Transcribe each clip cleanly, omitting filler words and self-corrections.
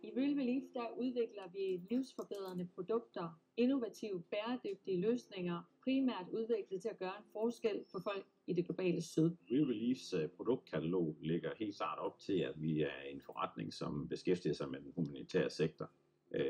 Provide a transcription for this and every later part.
I Real Relief der udvikler vi livsforbedrende produkter, innovative, bæredygtige løsninger, primært udviklet til at gøre en forskel for folk i det globale syd. Real Reliefs produktkatalog ligger helt klart op til, at vi er en forretning, som beskæftiger sig med den humanitære sektor.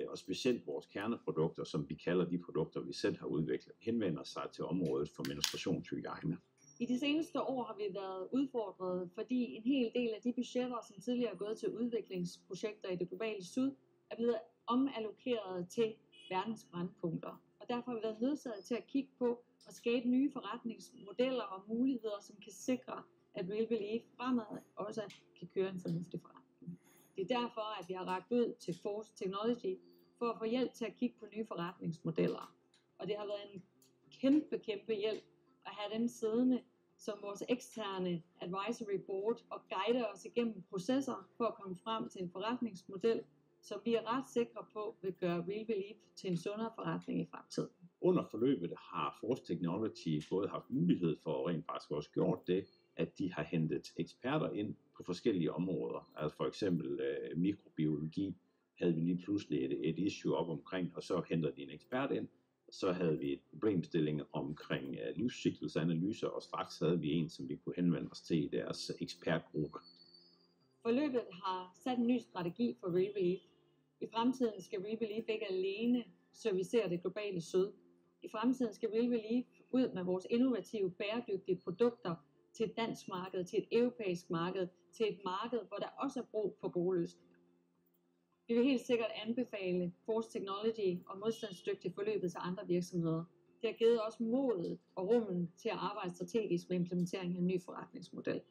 Og specielt vores kerneprodukter, som vi kalder de produkter, vi selv har udviklet, henvender sig til området for menstruationshygiejne. I de seneste år har vi været udfordret, fordi en hel del af de budgetter, som tidligere er gået til udviklingsprojekter i det globale syd, er blevet omallokeret til verdens brændpunkter. Og derfor har vi været nødsaget til at kigge på og skabe nye forretningsmodeller og muligheder, som kan sikre, at Real Relief fremad også kan køre en fornuftig forretning. Det er derfor, at vi har rakt ud til Force Technology for at få hjælp til at kigge på nye forretningsmodeller. Og det har været en kæmpe hjælp at have dem siddende som vores eksterne advisory board og guide os igennem processer for at komme frem til en forretningsmodel, som vi er ret sikre på vil gøre Real Relief til en sundere forretning i fremtiden. Under forløbet har Force Technology både haft mulighed for rent faktisk også gjort det, at de har hentet eksperter ind på forskellige områder. Altså for eksempel mikrobiologi havde vi lige pludselig et issue op omkring, og så hentede de en ekspert ind. Så havde vi et problemstilling omkring livscyklesanalyser, og straks havde vi en, som vi kunne henvende os til i deres ekspertgruppe. Forløbet har sat en ny strategi for Real Relief. I fremtiden skal Real Relief ikke alene servicere det globale syd. I fremtiden skal Real Relief ud med vores innovative, bæredygtige produkter til et dansk marked, til et europæisk marked, til et marked, hvor der også er brug for gode løsninger. Vi vil helt sikkert anbefale Force Technology og modstandsdygtigt forløbet til andre virksomheder. Det har givet os modet og rummet til at arbejde strategisk med implementering af en ny forretningsmodel.